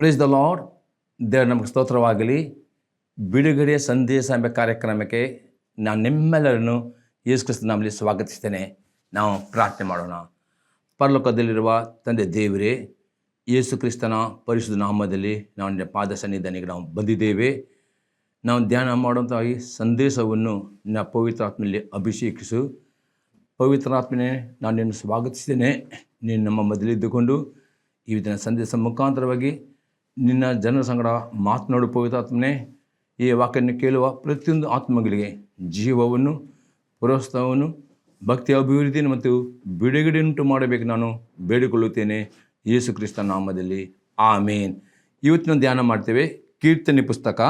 Praise the lord. ದೇವರು ನಮಗೆ ಸ್ತೋತ್ರವಾಗಲಿ. ಬಿಡುಗಡೆಯ ಸಂದೇಶ ಎಂಬ ಕಾರ್ಯಕ್ರಮಕ್ಕೆ ನಾನು ನಿಮ್ಮೆಲ್ಲರನ್ನು ಯೇಸು ಕ್ರಿಸ್ತನ ನಾಮದಲ್ಲಿ ಸ್ವಾಗತಿಸ್ತೇನೆ. ನಾವು ಪ್ರಾರ್ಥನೆ ಮಾಡೋಣ. ಪರಲೋಕದಲ್ಲಿರುವ ತಂದೆ ದೇವರೇ, ಯೇಸು ಕ್ರಿಸ್ತನ ಪರಿಶುದ್ಧ ನಾಮದಲ್ಲಿ ನಾವು ನಿನ್ನ ಪಾದ ಸನ್ನಿಧಾನಕ್ಕೆ ನಾವು ಬಂದಿದ್ದೇವೆ. ನಾವು ಧ್ಯಾನ ಮಾಡುವಂಥ ಈ ಸಂದೇಶವನ್ನು ನಿನ್ನ ಪವಿತ್ರಾತ್ಮೆಯಲ್ಲಿ ಅಭಿಷೇಕಿಸು. ಪವಿತ್ರಾತ್ಮನೇ, ನಾನು ನಿನ್ನ ಸ್ವಾಗತಿಸ್ತೇನೆ. ನೀನು ನಮ್ಮ ಮೊದಲಿದ್ದುಕೊಂಡು ಈ ದಿನ ಸಂದೇಶ ಮುಖಾಂತರವಾಗಿ ನಿನ್ನ ಜನರ ಸಂಗಡ ಮಾತನಾಡು. ಪವಿತ್ರಾತ್ಮನೇ, ಈ ವಾಕ್ಯವನ್ನು ಕೇಳುವ ಪ್ರತಿಯೊಂದು ಆತ್ಮಗಳಿಗೆ ಜೀವವನ್ನು, ಪ್ರೋತ್ಸಾಹವನ್ನು, ಭಕ್ತಿ ಅಭಿವೃದ್ಧಿಯನ್ನು ಮತ್ತು ಬಿಡುಗಡೆಯುಂಟು ಮಾಡಬೇಕು ನಾನು ಬೇಡಿಕೊಳ್ಳುತ್ತೇನೆ ಯೇಸು ಕ್ರಿಸ್ತನ ನಾಮದಲ್ಲಿ, ಆಮೇನ್. ಇವತ್ತಿನ ಧ್ಯಾನ ಮಾಡ್ತೇವೆ ಕೀರ್ತನೆ ಪುಸ್ತಕ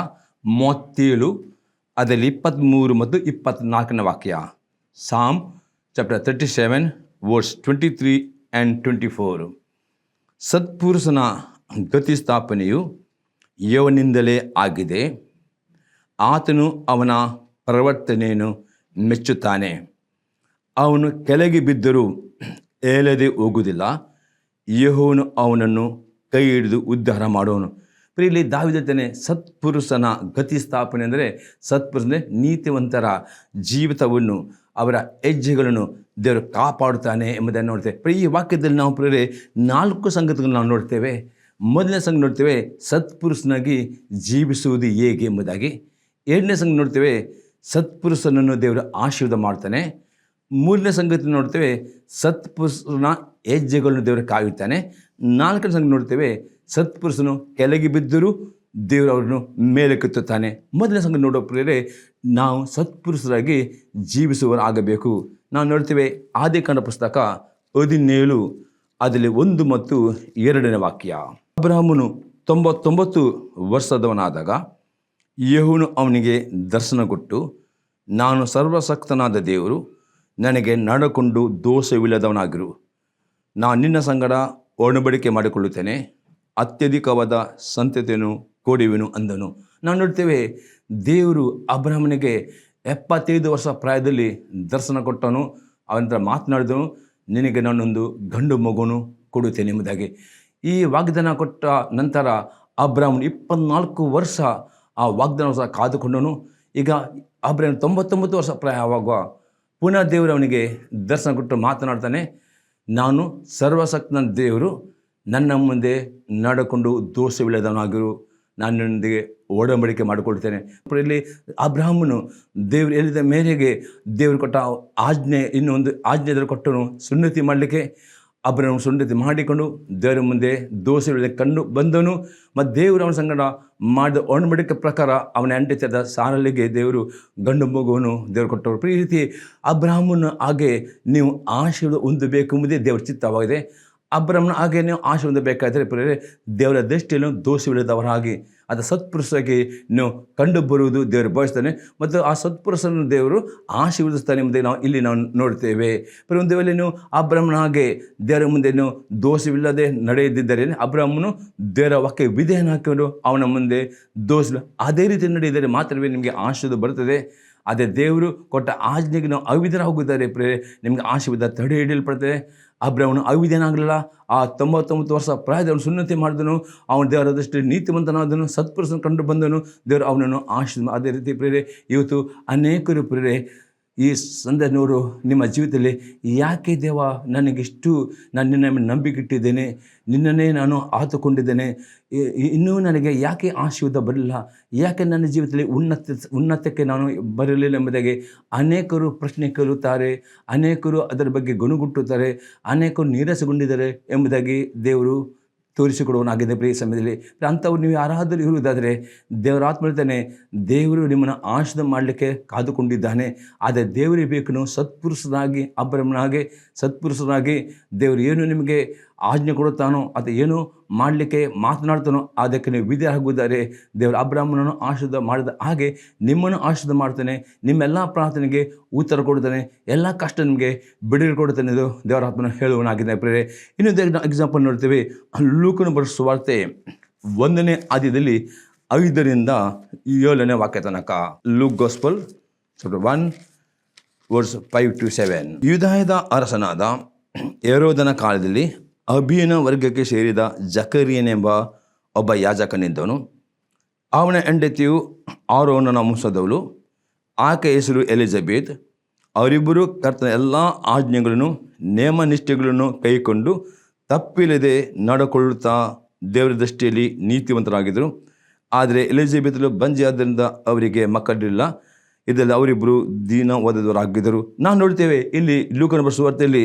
37 ಅದರಲ್ಲಿ 23 ಮತ್ತು 24ನೇ ವಾಕ್ಯ. ಸಾಮ್ ಚಾಪ್ಟರ್ 37 ವರ್ಸ್ 23 ಆ್ಯಂಡ್ 24. ಸತ್ಪುರುಷನ ಗತಿ ಸ್ಥಾಪನೆಯು ಯೆಹೋವನಿಂದಲೇ ಆಗಿದೆ, ಆತನು ಅವನ ಪ್ರವರ್ತನೆಯನ್ನು ಮೆಚ್ಚುತ್ತಾನೆ. ಅವನು ಕೆಳಗೆ ಬಿದ್ದರೂ ಏಳದೆ ಹೋಗುವುದಿಲ್ಲ, ಯೆಹೋವನು ಅವನನ್ನು ಕೈ ಹಿಡಿದು ಉದ್ಧಾರ ಮಾಡೋನು. ಇಲ್ಲಿ ದಾವೀದನೇ ಸತ್ಪುರುಷನ ಗತಿ ಸ್ಥಾಪನೆ ಅಂದರೆ ಸತ್ಪುರುಷನೇ ನೀತಿವಂತರ ಜೀವಿತವನ್ನು, ಅವರ ಹೆಜ್ಜೆಗಳನ್ನು ದೇವರು ಕಾಪಾಡುತ್ತಾನೆ ಎಂಬುದನ್ನು ನೋಡ್ತೇವೆ. ಈ ವಾಕ್ಯದಲ್ಲಿ ನಾವು 4 ಸಂಗತಿಗಳನ್ನು ನಾವು ನೋಡ್ತೇವೆ. ಮೊದಲನೇ ಸಂಗತಿ ನೋಡ್ತೇವೆ ಸತ್ಪುರುಷನಾಗಿ ಜೀವಿಸುವುದು ಹೇಗೆ ಎಂಬುದಾಗಿ. 2ನೇ ಸಂಗತಿ ನೋಡ್ತೇವೆ ಸತ್ಪುರುಷನನ್ನು ದೇವರು ಆಶೀರ್ವಾದ ಮಾಡ್ತಾನೆ. 3ನೇ ಸಂಗತಿ ನೋಡ್ತೇವೆ ಸತ್ಪುರುಷನ ಹೆಜ್ಜೆಗಳನ್ನು ದೇವರು ಕಾಯುತ್ತಾನೆ. 4ನೇ ಸಂಗತಿ ನೋಡ್ತೇವೆ ಸತ್ಪುರುಷನು ಕೆಳಗೆ ಬಿದ್ದರೂ ದೇವರು ಅವರನ್ನು ಮೇಲೆ ಕೆತ್ತುತ್ತಾನೆ. ಮೊದಲನೇ ಸಂಗತಿ ನೋಡೋ ಪ್ರಿಯರೇ, ನಾವು ಸತ್ಪುರುಷರಾಗಿ ಜೀವಿಸುವರಾಗಬೇಕು. ನಾವು ನೋಡ್ತೇವೆ ಆದಿಕಾಂಡ ಪುಸ್ತಕ 17 ಅದರಲ್ಲಿ 1 ಮತ್ತು 2ನೇ ವಾಕ್ಯ. ಅಬ್ರಹಾಮನು 99 ವರ್ಷದವನಾದಾಗ ಯೆಹೋವನು ಅವನಿಗೆ ದರ್ಶನ ಕೊಟ್ಟು, ನಾನು ಸರ್ವಶಕ್ತನಾದ ದೇವರು, ನನಗೆ ನಡಕೊಂಡು ದೋಷವಿಲ್ಲದವನಾಗಿರು, ನಾನು ನಿನ್ನ ಸಂಗಡ ಒಡಂಬಡಿಕೆ ಮಾಡಿಕೊಳ್ಳುತ್ತೇನೆ, ಅತ್ಯಧಿಕವಾದ ಸಂತತಿಯನ್ನು ಕೊಡುವೆನು ಅಂದನು. ನಾವು ನೋಡ್ತೇವೆ ದೇವರು ಅಬ್ರಹಾಮನಿಗೆ 75 ವರ್ಷ ಪ್ರಾಯದಲ್ಲಿ ದರ್ಶನ ಕೊಟ್ಟನು. ಅವನ ಮಾತನಾಡಿದನು, ನಿನಗೆ ನಾನೊಂದು ಗಂಡು ಮಗುವನ್ನು ಕೊಡುತ್ತೇನೆ ಎಂಬುದಾಗಿ. ಈ ವಾಗ್ದಾನ ಕೊಟ್ಟ ನಂತರ ಅಬ್ರಹಾಮನು 24 ವರ್ಷ ಆ ವಾಗ್ದಾನ ಸಹ ಕಾದುಕೊಂಡನು. ಈಗ ಅಬ್ರಹಾಮ್ 99 ವರ್ಷ ಪ್ರಾಯ ಆವಾಗ ಪುನಃ ದೇವರು ಅವನಿಗೆ ದರ್ಶನ ಕೊಟ್ಟು ಮಾತನಾಡ್ತಾನೆ, ನಾನು ಸರ್ವಶಕ್ತನ ದೇವರು, ನನ್ನ ಮುಂದೆ ನಡೆಕೊಂಡು ದೋಷವಿಲ್ಲದವನಾಗಿರು, ನಾನು ನಿನ್ನೊಂದಿಗೆ ಒಡಂಬಡಿಕೆ ಮಾಡಿಕೊಳ್ತೇನೆ. ಇಲ್ಲಿ ಅಬ್ರಹಾಮನು ದೇವರು ಹೇಳಿದ ಮೇರೆಗೆ ದೇವರು ಕೊಟ್ಟ ಆಜ್ಞೆ, ಇನ್ನೊಂದು ಆಜ್ಞೆ ಕೊಟ್ಟನು ಸುನ್ನತಿ ಮಾಡಲಿಕ್ಕೆ. ಅಬ್ರಹಾಮ ಸುನ್ನತಿ ಮಾಡಿಕೊಂಡು ದೇವರ ಮುಂದೆ ದೋಷವಿಲ್ಲದೆ ಕಂಡು ಬಂದನು. ಮತ್ತು ದೇವರು ಅವನ ಸಂಗಡ ಮಾಡಿದ ಒಡಂಬಡಿಕೆ ಪ್ರಕಾರ ಅವನ ಹೆಂಡತಿಯಾದ ಸಾರಳಿಗೆ ದೇವರು ಗಂಡು ಮಗುವನ್ನು ದೇವರು ಕೊಟ್ಟರು. ಈ ರೀತಿ ಅಬ್ರಹಾಮನ ಹಾಗೆ ನೀವು ಆಶೀರ್ವಾದ ಹೊಂದಬೇಕು ಎಂಬುದೇ ದೇವರ ಚಿತ್ತವಾಗಿದೆ. ಅಬ್ರಹಾಮನ ಹಾಗೆ ನೀವು ಆಶೀರ್ವಾದ ಹೊಂದಬೇಕಾದರೆ ಪ್ರಿಯರೇ, ದೇವರ ದೃಷ್ಟಿಯನ್ನು ದೋಷವಿಲ್ಲದವರಾಗಿ ಅದು ಸತ್ಪುರುಷರಾಗಿ ನೀವು ಕಂಡು ಬರುವುದು ದೇವರು ಬಯಸ್ತಾನೆ. ಮತ್ತು ಆ ಸತ್ಪುರುಷನ ದೇವರು ಆಶೀರ್ವದಿಸ್ತಾನೆ ಎಂಬುದಾಗಿ ನಾವು ನೋಡ್ತೇವೆ. ಒಂದು ವೇಳೆ ನೀವು ಅಬ್ರಹಾಮನ ಹಾಗೆ ದೇವರ ಮುಂದೆ ನೀವು ದೋಷವಿಲ್ಲದೆ ನಡೆಯದಿದ್ದರೆ, ಅಬ್ರಹಾಮನು ದೇವರ ವಾಕ್ಯ ವಿಧೇಯನ ಹಾಕಿಕೊಂಡು ಅವನ ಮುಂದೆ ದೋಷ ಅದೇ ರೀತಿ ನಡೆಯಿದರೆ ಮಾತ್ರವೇ ನಿಮಗೆ ಆಶೀರ್ವಾದ ಬರುತ್ತದೆ. ಅದೇ ದೇವರು ಕೊಟ್ಟ ಆಜ್ಞೆಗೆ ನಾವು ಅವಿಧರಾಗಿದ್ದಾರೆ ಪ್ರಿಯರೇ, ನಿಮಗೆ ಆಶೀರ್ವಾದ ತಡೆ ಹಿಡಿಯಲ್ಪಡ್ತದೆ. ಅಬ್ರಹಾಮನು ಅವಿಧೇಯನಾಗಲಿಲ್ಲ. ಆ 99 ವರ್ಷ ಪ್ರಾಯದವನು ಸುನ್ನತಿ ಮಾಡಿದನು. ಅವನು ದೇವರ ದೃಷ್ಟಿ ನೀತಿವಂತನಾದನು, ಸತ್ಪುರುಷನ ಕಂಡು ಬಂದನು. ದೇವರು ಅವನನ್ನು ಆಶೀರ್ವಾದ. ಅದೇ ರೀತಿ ಪ್ರಿಯರೇ, ಇವತ್ತು ಅನೇಕರು ಪ್ರಿಯರೇ ಈ ಸಂದರ್ಭನವರು ನಿಮ್ಮ ಜೀವಿತದಲ್ಲಿ ಯಾಕೆ ದೇವ ನನಗಿಷ್ಟು, ನಾನು ನಿನ್ನ ಮೇಲೆ ನಂಬಿಕೆ ಇಟ್ಟಿದ್ದೇನೆ, ನಿನ್ನನ್ನೇ ನಾನು ಆತುಕೊಂಡಿದ್ದೇನೆ, ಇನ್ನೂ ನನಗೆ ಯಾಕೆ ಆಶೀರ್ವಾದ ಬರಲಿಲ್ಲ, ಯಾಕೆ ನನ್ನ ಜೀವಿತದಲ್ಲಿ ಉನ್ನತಕ್ಕೆ ನಾನು ಬರಲಿಲ್ಲ ಎಂಬುದಾಗಿ ಅನೇಕರು ಪ್ರಶ್ನೆ ಕೇಳುತ್ತಾರೆ. ಅನೇಕರು ಅದರ ಬಗ್ಗೆ ಗುಣಗುಟ್ಟುತ್ತಾರೆ, ಅನೇಕರು ನೀರಸಗೊಂಡಿದ್ದಾರೆ ಎಂಬುದಾಗಿ ದೇವರು ತೋರಿಸಿಕೊಡುವನಾಗಿದೆ. ಪ್ರಿಯ ಸಮಯದಲ್ಲಿ ಅಂಥವ್ರು ನೀವು ಯಾರಾದರೂ ಇರುವುದಾದರೆ ದೇವರ ಆತ್ಮ ಹೇಳ್ತಾನೆ, ದೇವರು ನಿಮ್ಮನ್ನು ಆಶೀರ್ವಾದ ಮಾಡಲಿಕ್ಕೆ ಕಾದುಕೊಂಡಿದ್ದಾನೆ. ಆದರೆ ದೇವರಿಗೆ ಬೇಕು ನೀವು ಸತ್ಪುರುಷನಾಗಿ, ಅಬ್ರಹಾಮನಾಗೆ ಸತ್ಪುರುಷನಾಗಿ ದೇವರು ಏನು ನಿಮಗೆ ಆಜ್ಞೆ ಕೊಡುತ್ತಾನೋ ಅದು ಏನು ಮಾಡಲಿಕ್ಕೆ ಮಾತನಾಡ್ತಾನೋ ಅದಕ್ಕೆ ನೀವು ವಿಧೇಯ ಆಗುವುದಾದರೆ ದೇವರು ಅಬ್ರಹಾಮನನ್ನು ಆಶೀರ್ವಾದ ಮಾಡಿದ ಹಾಗೆ ನಿಮ್ಮನ್ನು ಆಶೀರ್ವಾದ ಮಾಡ್ತಾನೆ. ನಿಮ್ಮೆಲ್ಲ ಪ್ರಾರ್ಥನೆಗೆ ಉತ್ತರ ಕೊಡ್ತಾನೆ, ಎಲ್ಲ ಕಷ್ಟ ನಿಮಗೆ ಬಿಡುಗಡೆ ಕೊಡ್ತಾನೆ. ಇದು ದೇವರ ಆತ್ಮನ ಹೇಳುವನಾಗಿದೆ ಪ್ರಿಯರೇ. ಇನ್ನೊಂದು ಎಕ್ಸಾಂಪಲ್ ನೋಡ್ತೀವಿ, ಲೂಕನ ಬರೆದ ಸುವಾರ್ತೆ 1ನೇ ಅಧ್ಯಾಯದಲ್ಲಿ 5ರಿಂದ 7ನೇ ವಾಕ್ಯ ತನಕ. Luke gospel chapter 1 verse 5 to 7. ಯೂದಾಯದ ಅರಸನಾದ ಹೆರೋದನ ಕಾಲದಲ್ಲಿ ಅಬಿಯನ ವರ್ಗಕ್ಕೆ ಸೇರಿದ ಜಕರಿಯನೆಂಬ ಒಬ್ಬ ಯಾಜಕನಿದ್ದವನು. ಅವನ ಹೆಂಡತಿಯು ಆರೋನನ ವಂಶದವಳು, ಆಕೆ ಹೆಸರು ಎಲಿಜಬೆತ್. ಅವರಿಬ್ಬರು ಕರ್ತನ ಎಲ್ಲ ಆಜ್ಞೆಗಳನ್ನು ನೇಮನಿಷ್ಠೆಗಳನ್ನು ಕೈಕೊಂಡು ತಪ್ಪಿಲ್ಲದೆ ನಡ್ಕೊಳ್ಳುತ್ತಾ ದೇವರ ದೃಷ್ಟಿಯಲ್ಲಿ ನೀತಿವಂತರಾಗಿದ್ದರು. ಆದರೆ ಎಲಿಜಬೆತಳು ಬಂಜೆಯಾದ್ದರಿಂದ ಅವರಿಗೆ ಮಕ್ಕಳಿರಲಿಲ್ಲ. ಇದರಲ್ಲಿ ಅವರಿಬ್ಬರು ದೀನ ಓದದವರಾಗಿದ್ದರು. ನಾವು ನೋಡ್ತೇವೆ ಇಲ್ಲಿ ಲೂಕನ ಸುವಾರ್ತೆಯಲ್ಲಿ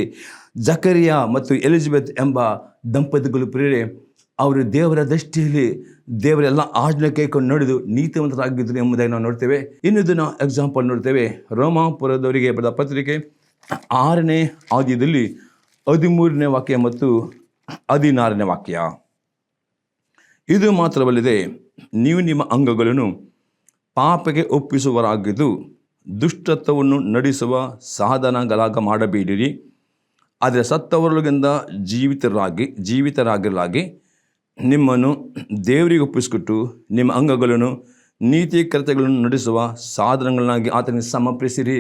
ಜಕರಿಯ ಮತ್ತು ಎಲಿಜಬೆತ್ ಎಂಬ ದಂಪತಿಗಳು ಪ್ರಿಯರೇ, ಅವರು ದೇವರ ದೃಷ್ಟಿಯಲ್ಲಿ ದೇವರೆಲ್ಲ ಆಜ್ಞೆ ಕೈಕೊಂಡು ನಡೆದು ನೀತಿವಂತರಾಗಿದ್ದರು ಎಂಬುದಾಗಿ ನಾವು ನೋಡ್ತೇವೆ. ಇನ್ನೊಂದು ನಾವು ಎಕ್ಸಾಂಪಲ್ ನೋಡ್ತೇವೆ. ರೋಮಾಪುರದವರಿಗೆ ಬರೆದ ಪತ್ರಿಕೆ 6ನೇ ಅಧ್ಯಾಯದಲ್ಲಿ 13ನೇ ವಾಕ್ಯ ಮತ್ತು 16ನೇ ವಾಕ್ಯ. ಇದು ಮಾತ್ರವಲ್ಲದೆ ನೀವು ನಿಮ್ಮ ಅಂಗಗಳನ್ನು ಪಾಪಕ್ಕೆ ಒಪ್ಪಿಸುವರಾಗಿದ್ದು ದುಷ್ಟತ್ವವನ್ನು ನಡೆಸುವ ಸಾಧನಗಳಾಗ ಮಾಡಬೇಡಿರಿ. ಆದರೆ ಸತ್ತವರೊಳಗಿಂದ ಜೀವಿತರಾಗಿರಲಾಗಿ ನಿಮ್ಮನ್ನು ದೇವರಿಗೆ ಒಪ್ಪಿಸಿಕೊಟ್ಟು ನಿಮ್ಮ ಅಂಗಗಳನ್ನು ನೀತಿ ಕೃತ್ಯಗಳನ್ನು ನಡೆಸುವ ಸಾಧನಗಳನ್ನಾಗಿ ಆತನಿಗೆ ಸಮರ್ಪಿಸಿರಿ.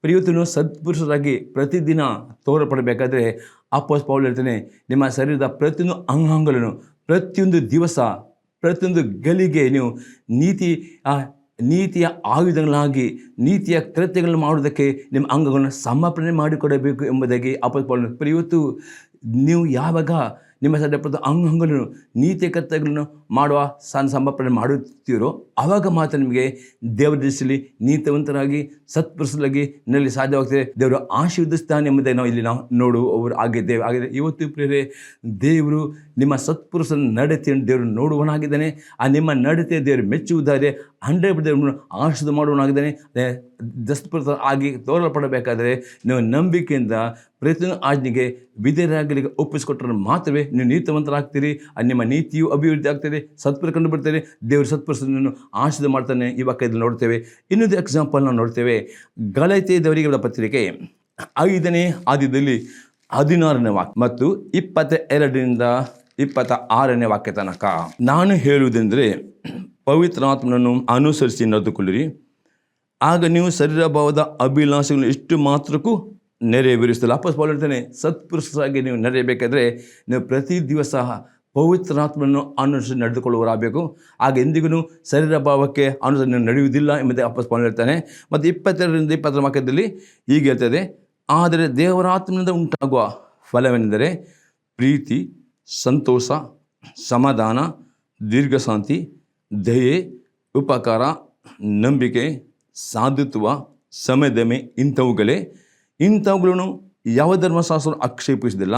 ಇವತ್ತು ಸತ್ಪುರುಷರಾಗಿ ಪ್ರತಿದಿನ ತೋರಪಡಬೇಕಾದ್ರೆ ಅಪೊಸ್ತಲ ಪೌಲ ಹೇಳ್ತಾನೆ, ನಿಮ್ಮ ಶರೀರದ ಪ್ರತಿಯೊಂದು ಅಂಗಾಂಗಗಳನ್ನು ಪ್ರತಿಯೊಂದು ದಿವಸ ಪ್ರತಿಯೊಂದು ಗಳಿಗೆ ನೀವು ನೀತಿಯ ಆಯುಧಗಳಾಗಿ ನೀತಿಯ ಕೃತ್ಯಗಳನ್ನು ಮಾಡುವುದಕ್ಕೆ ನಿಮ್ಮ ಅಂಗಗಳನ್ನು ಸಮರ್ಪಣೆ ಮಾಡಿಕೊಡಬೇಕು ಎಂಬುದಾಗಿ ಅಪೊಸ್ತಲ ಪೌಲ. ಇವತ್ತು ನೀವು ಯಾವಾಗ ನಿಮ್ಮ ಶರೀರ ಅಂಗಗಳನ್ನು ನೀತಿಯ ಕರ್ತಗಳನ್ನು ಮಾಡುವ ಸಮರ್ಪಣೆ ಮಾಡುತ್ತೀರೋ ಆವಾಗ ಮಾತ್ರ ನಿಮಗೆ ದೇವರ ದೃಷ್ಟಿಯಲ್ಲಿ ನೀತಿವಂತರಾಗಿ ಸತ್ಪುರುಷರಾಗಿ ನಲ್ಲಿ ಸಾಧ್ಯವಾಗ್ತದೆ. ದೇವರು ಆಶೀರ್ವದಿಸ್ತಾನೆ ಎಂಬುದಾಗಿ ನಾವು ಇಲ್ಲಿ ನೋಡುವವರು ಆಗಿದ್ದೇವೆ. ಹಾಗೆ ಇವತ್ತು ಪ್ರಿಯರೇ, ದೇವರು ನಿಮ್ಮ ಸತ್ಪುರುಷನ ನಡತೆಯನ್ನು ದೇವರು ನೋಡುವನಾಗಿದ್ದಾನೆ. ಆ ನಿಮ್ಮ ನಡತೆ ದೇವರು ಮೆಚ್ಚುವುದಾದರೆ 100% ದೇವರನ್ನು ಆಶೀರ್ವಾದ ಮಾಡುವನಾಗಿದ್ದಾನೆ. ಸತ್ಪುರುಷ ಆಗಿ ತೋರಲ್ಪಡಬೇಕಾದರೆ ನೀವು ನಂಬಿಕೆಯಿಂದ ಪ್ರತಿಯೊಂದು ಆಜ್ಞೆಗೆ ವಿಧೇಯರಾಗಲಿಕ್ಕೆ ಒಪ್ಪಿಸಿಕೊಟ್ಟರೆ ಮಾತ್ರವೇ ನೀವು ನೀತಿವಂತರಾಗ್ತೀರಿ. ನಿಮ್ಮ ನೀತಿಯು ಅಭಿವೃದ್ಧಿ ಆಗ್ತದೆ, ಸತ್ಪುರ ಕಂಡು ಬಿಡ್ತಾರೆ, ದೇವರು ಸತ್ಪುರುಷನನ್ನು ಆಶೀರ್ವಾದ ಮಾಡ್ತಾನೆ. ಈ ವಾಕ್ಯದಲ್ಲಿ ನೋಡ್ತೇವೆ. ಇನ್ನೊಂದು ಎಕ್ಸಾಂಪಲ್ ನಾವು ನೋಡ್ತೇವೆ. ಗಲಾತ್ಯದವರಿಗೆ ಪತ್ರಿಕೆ 5ನೇ ಅಧ್ಯಾಯದಲ್ಲಿ 16ನೇ ವಾಕ್ಯ ಮತ್ತು 22ರಿಂದ 26ನೇ ವಾಕ್ಯ ತನಕ. ನಾನು ಹೇಳುವುದೆಂದರೆ ಪವಿತ್ರಾತ್ಮನನ್ನು ಅನುಸರಿಸಿ ನಡೆದುಕೊಳ್ಳಿರಿ, ಆಗ ನೀವು ಶರೀರ ಭಾವದ ಅಭಿಲಾಷೆಗಳನ್ನು ಎಷ್ಟು ಮಾತ್ರಕ್ಕೂ ನೆರವೇರಿಸಲ್ಲ. ಅಪೊಸ್ತಲ ಪೌಲ ಹೇಳ್ತಾನೆ, ಸತ್ಪುರುಷರಾಗಿ ನೀವು ನೆರೆಯಬೇಕಾದ್ರೆ ನೀವು ಪ್ರತಿ ದಿವಸ ಪವಿತ್ರಾತ್ಮನನ್ನು ಅನುಸರಿಸಿ ನಡೆದುಕೊಳ್ಳುವರಾಗಬೇಕು. ಆಗ ಎಂದಿಗೂ ಶರೀರ ಭಾವಕ್ಕೆ ಅನುಸರಿಸಿ ನಡೆಯುವುದಿಲ್ಲ ಎಂಬುದೇ ಅಪೊಸ್ತಲ ಪೌಲ ಹೇಳ್ತಾನೆ. ಮತ್ತು 22ರಿಂದ 20ರ ವಾಕ್ಯದಲ್ಲಿ ಹೀಗೆ ಹೇಳ್ತದೆ, ಆದರೆ ದೇವರಾತ್ಮನಿಂದ ಉಂಟಾಗುವ ಫಲವೆಂದರೆ ಪ್ರೀತಿ, ಸಂತೋಷ, ಸಮಾಧಾನ, ದೀರ್ಘಶಾಂತಿ, ದಯೆ, ಉಪಕಾರ, ನಂಬಿಕೆ, ಸಾಧುತ್ವ, ಸಮದಮೆ ಇಂಥವುಗಳನ್ನು ಯಾವ ಧರ್ಮಶಾಸ್ತ್ರ ಆಕ್ಷೇಪಿಸುವುದಿಲ್ಲ.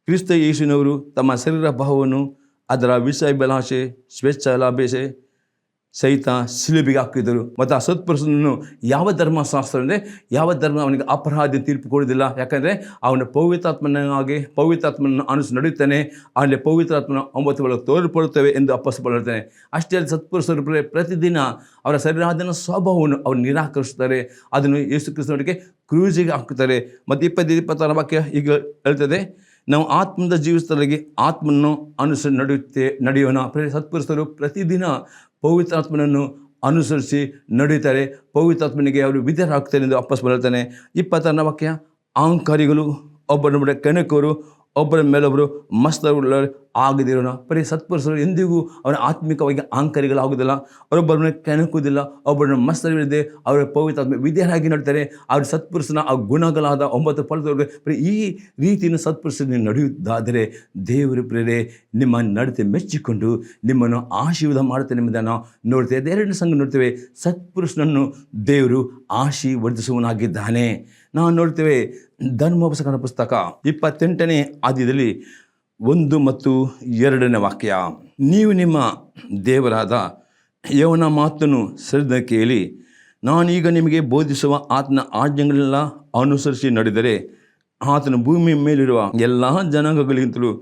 ಕ್ರಿಸ್ತ ಯೇಸುವಿನವರು ತಮ್ಮ ಶರೀರ ಭಾವವನ್ನು ಅದರ ವಿಷಯಾಭಿಲಾಷೆ ಸ್ವೇಚ್ಛಾಲಾಭೇಷೆ ಸಹಿತ ಶಿಲುಬೆಗೆ ಹಾಕಿದರು. ಮತ್ತು ಆ ಸತ್ಪುರುಷನನ್ನು ಯಾವ ಧರ್ಮಶಾಸ್ತ್ರ ಅಂದರೆ ಯಾವ ಧರ್ಮ ಅವನಿಗೆ ಅಪರಾಧಿ ತೀರ್ಪು ಕೊಡುವುದಿಲ್ಲ. ಯಾಕಂದರೆ ಅವನ ಪವಿತ್ರಾತ್ಮನನ್ನು ಅನುಸರಿಸಿ ನಡೆಯುತ್ತಾನೆ. ಅಲ್ಲಿ ಪವಿತ್ರಾತ್ಮನ 9 ಒಳಗೆ ತೋರ್ಪಡುತ್ತವೆ ಎಂದು ಅಪೊಸ್ತಲ ಹೇಳ್ತಾನೆ. ಅಷ್ಟೇ ಅಲ್ಲ, ಸತ್ಪುರುಷರು ಪ್ರತಿದಿನ ಅವರ ಶರೀರಾಧನ ಸ್ವಭಾವವನ್ನು ಅವರು ನಿರಾಕರಿಸುತ್ತಾರೆ. ಅದನ್ನು ಯೇಸು ಕ್ರಿಸ್ತನಿಗೆ ಕ್ರೂಜಿಗೆ ಹಾಕುತ್ತಾರೆ. ಮತ್ತು 25-26 ವಾಕ್ಯ ಈಗ ಹೇಳ್ತದೆ, ನಾವು ಆತ್ಮದ ಜೀವಿಸ್ತರಿಗೆ ಆತ್ಮನ್ನು ಅನುಸರಿಸಿ ನಡೆಯೋಣ. ಸತ್ಪುರುಷರು ಪ್ರತಿದಿನ ಪವಿತ್ರಾತ್ಮನನ್ನು ಅನುಸರಿಸಿ ನಡೆಯುತ್ತಾರೆ. ಪವಿತ್ರಾತ್ಮನಿಗೆ ಅವರು ವಿಧೇಯರಾಗ್ತಾರೆ ಎಂದು ಅಪೊಸ್ತಲ ಹೇಳ್ತಾನೆ. 26ನೇ ವಾಕ್ಯ, ಅಹಂಕಾರಿಗಳು, ಒಬ್ಬರೊಬ್ಬರ ಕೆಣಕೋರು, ಒಬ್ಬರ ಮೇಲೊಬ್ಬರು ಮಸ್ತರುಳ್ಳ ಆಗದಿರೋಣ. ಸತ್ಪುರುಷರು ಎಂದಿಗೂ ಅವರ ಆತ್ಮಿಕವಾಗಿ ಅಹಂಕಾರಿಗಳಾಗುವುದಿಲ್ಲ, ಅವರೊಬ್ಬರನ್ನ ಕೆಣಕುವುದಿಲ್ಲ, ಒಬ್ಬರನ್ನ ಮಸ್ತರಿಲ್ಲದೆ ಅವರ ಪವಿತ್ರಾತ್ಮ ವಿಧೇಯರಾಗಿ ನಡ್ತಾರೆ. ಅವ್ರ ಸತ್ಪುರುಷನ ಆ ಗುಣಗಳಾದ 9 ಫಲದವರೆಗೆ ಈ ರೀತಿಯನ್ನು ಸತ್ಪುರುಷನ ನಡೆಯುವುದಾದರೆ ದೇವರು ಪ್ರೇರೆ ನಿಮ್ಮ ನಡತೆ ಮೆಚ್ಚಿಕೊಂಡು ನಿಮ್ಮನ್ನು ಆಶೀರ್ವಾದ ಮಾಡುತ್ತೇನೆ ಎಂಬುದನ್ನು ನಾವು ನೋಡ್ತೇವೆ. 2ನೇ ಸಂಘ ನೋಡ್ತೇವೆ, ಸತ್ಪುರುಷನನ್ನು ದೇವರು ಆಶೀರ್ವದಿಸುವನಾಗಿದ್ದಾನೆ. ನಾವು ನೋಡ್ತೇವೆ ಧರ್ಮೋಪದೇಶಕನ ಪುಸ್ತಕ 28ನೇ ಅಧ್ಯಾಯದಲ್ಲಿ 1 ಮತ್ತು 2ನೇ ವಾಕ್ಯ, ನೀವು ನಿಮ್ಮ ದೇವರಾದ ಯೆಹೋವನ ಮಾತನ್ನು ಶ್ರದ್ಧೆ ಕೇಳಿ ನಾನೀಗ ನಿಮಗೆ ಬೋಧಿಸುವ ಆತನ ಆಜ್ಞೆಗಳೆಲ್ಲ ಅನುಸರಿಸಿ ನಡೆದರೆ ಆತನ ಭೂಮಿಯ ಮೇಲಿರುವ ಎಲ್ಲ ಜನಾಂಗಗಳಿಗಿಂತಲೂ